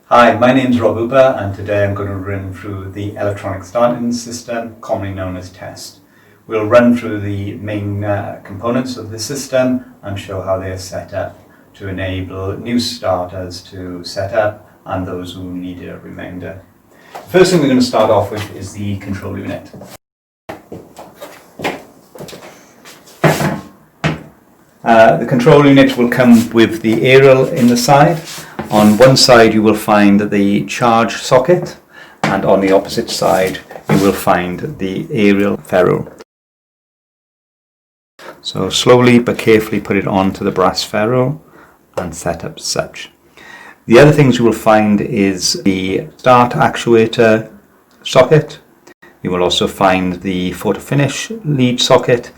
Hi, my name's wrapup and today I'm going to run through the electronic starting system, commonly known as Tess. We'll run through the main components of the system and show how they are set up to enable new starters to set up and those who need a reminder. The first thing we're going to start off with is the control unit. The control unit will come with the aerial in the side. On one side you will find the charge socket, and on the opposite side you will find the aerial ferrule. So slowly but carefully put it onto the brass ferrule and set up as such. The other things you will find is the start actuator socket. You will also find the photo finish lead socket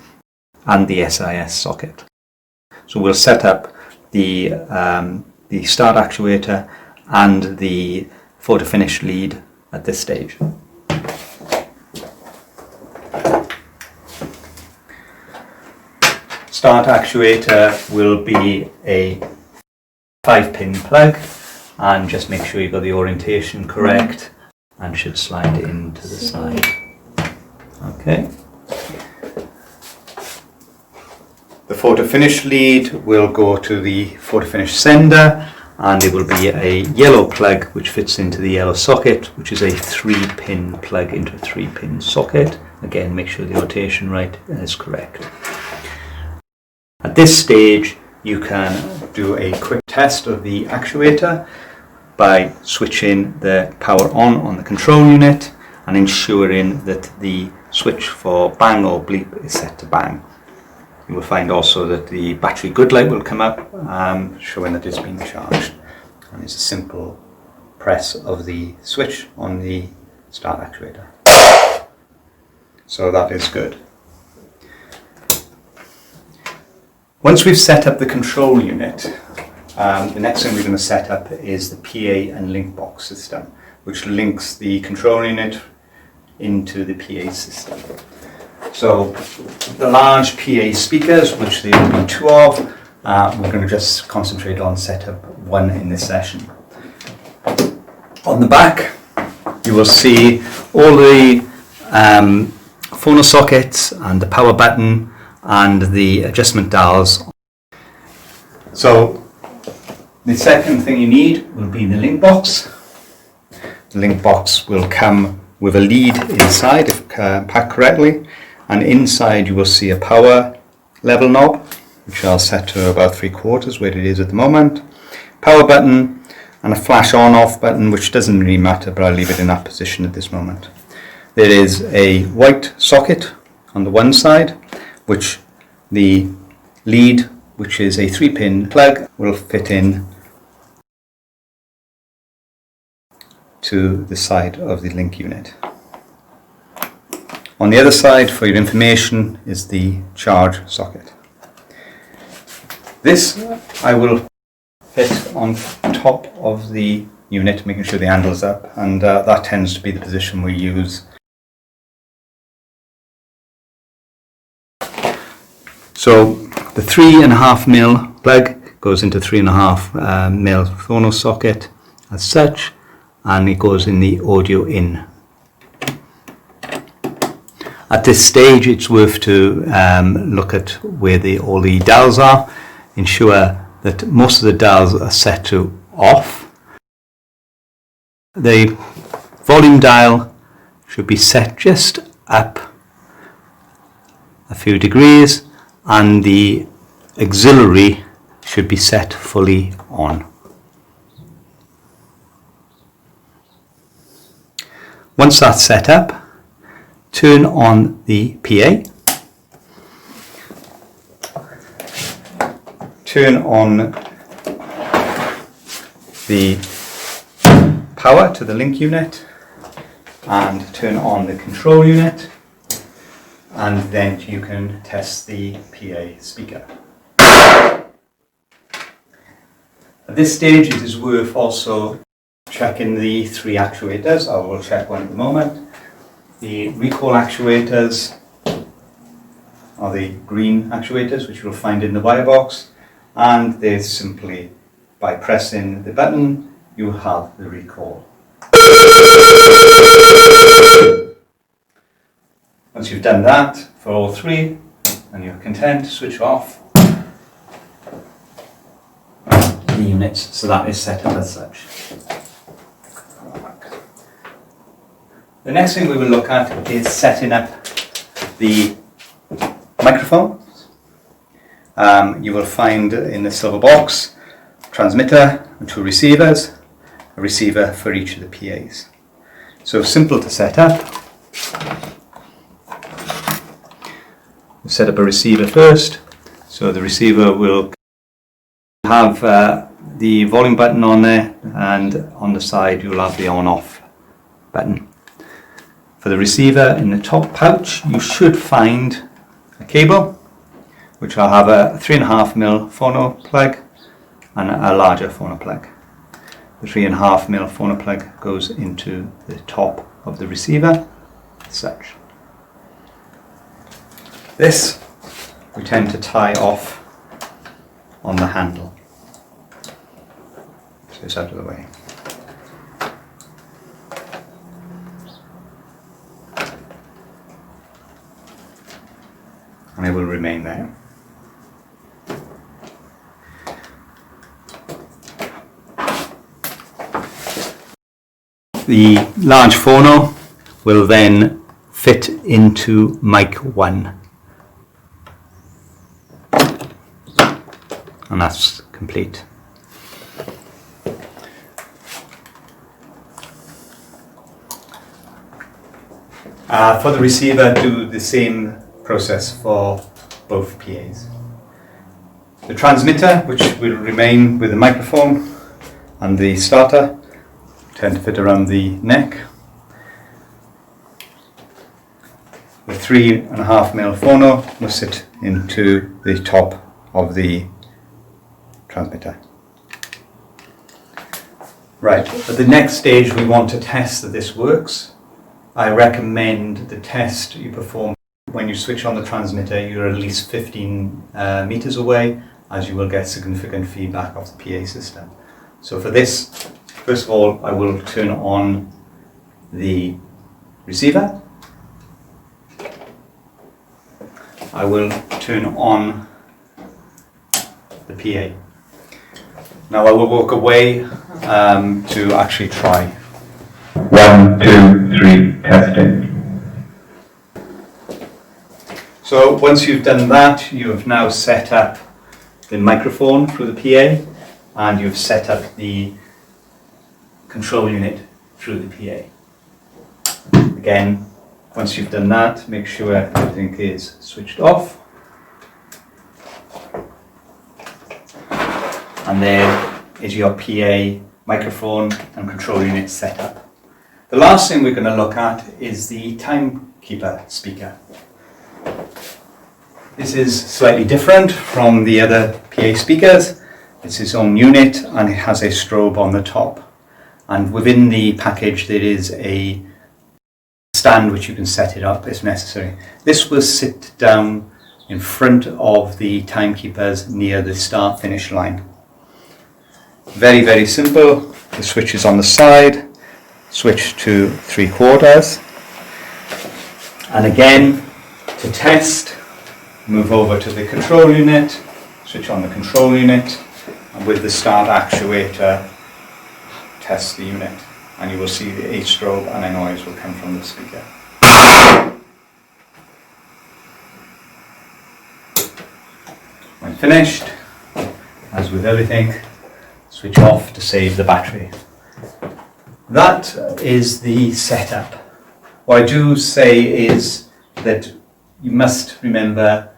and the SIS socket. So we'll set up the start actuator and the photo finish lead at this stage. Start actuator will be a 5-pin plug, and just make sure you've got the orientation correct and should slide into the side. Okay. The photo finish lead will go to the photo finish sender, and it will be a yellow plug which fits into the yellow socket, which is a 3-pin plug into a 3-pin socket. Again, make sure the rotation right is correct. At this stage you can do a quick test of the actuator by switching the power on the control unit and ensuring that the switch for bang or bleep is set to bang. You will find also that the battery good light will come up showing that it's been charged, and it's a simple press of the switch on the start actuator. So that is good. Once we've set up the control unit, the next thing we're going to set up is the PA and link box system, which links the control unit into the PA system. So the large PA speakers, which there will be 2 of, we're going to just concentrate on setup 1 in this session. On the back you will see all the phono sockets and the power button and the adjustment dials. So the second thing you need will be the link box. The link box will come with a lead inside if packed correctly, and inside you will see a power level knob, which I'll set to about 3/4 where it is at the moment, power button and a flash on off button, which doesn't really matter, but I'll leave it in that position at this moment. There is a white socket on the one side, which the lead, which is a 3-pin plug, will fit in to the side of the link unit. On the other side, for your information, is the charge socket. This I will fit on top of the unit, making sure the handle is up, and that tends to be the position we use. So the 3.5mm plug goes into 3.5mm phono socket as such, and it goes in the audio in. At this stage it's worth to look at where all the dials are. Ensure that most of the dials are set to off. The volume dial should be set just up a few degrees, and the auxiliary should be set fully on. Once that's set up, turn on the PA, turn on the power to the link unit, and turn on the control unit, and then you can test the PA speaker. At this stage it is worth also checking the 3 actuators. I will check one at the moment. The recall actuators are the green actuators, which you'll find in the wire box, and they're simply, by pressing the button, you have the recall. Once you've done that for all three and you're content, switch off the units, so that is set up as such. The next thing we will look at is setting up the microphones. You will find in the silver box transmitter and two receivers, a receiver for each of the PAs. So simple to set up. We'll set up a receiver first. So the receiver will have the volume button on there, and on the side you'll have the on-off button. For the receiver, in the top pouch you should find a cable which will have a 3.5mm phono plug and a larger phono plug. The 3.5mm phono plug goes into the top of the receiver as such. This we tend to tie off on the handle, so it's out of the way. And it will remain there. The large phono will then fit into mic 1, and that's complete. For the receiver, do the same process for both PAs. The transmitter, which will remain with the microphone, and the starter tend to fit around the neck. The 3.5mm phono must sit into the top of the transmitter. Right, at the next stage we want to test that this works. I recommend the test you perform when you switch on the transmitter. You're at least 15 meters away, as you will get significant feedback off the PA system. So for this, first of all, I will turn on the receiver. I will turn on the PA. Now I will walk away to actually try. 1, 2, 3, testing. So once you've done that, you have now set up the microphone through the PA, and you've set up the control unit through the PA. Again, once you've done that, make sure everything is switched off. And there is your PA, microphone and control unit set up. The last thing we're going to look at is the Timekeeper speaker. This is slightly different from the other PA speakers. It's its own unit and it has a strobe on the top. And within the package there is a stand which you can set it up if necessary. This will sit down in front of the Timekeepers near the start-finish line. Very, very simple. The switch is on the side. Switch to 3/4. And again, to test, move over to the control unit, switch on the control unit, and with the start actuator, test the unit. And you will see a strobe and a noise will come from the speaker. When finished, as with everything, switch off to save the battery. That is the setup. What I do say is that you must remember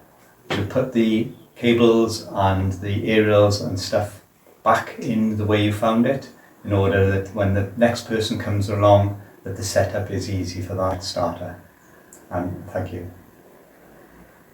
to put the cables and the aerials and stuff back in the way you found it, in order that when the next person comes along, that the setup is easy for that starter. And thank you.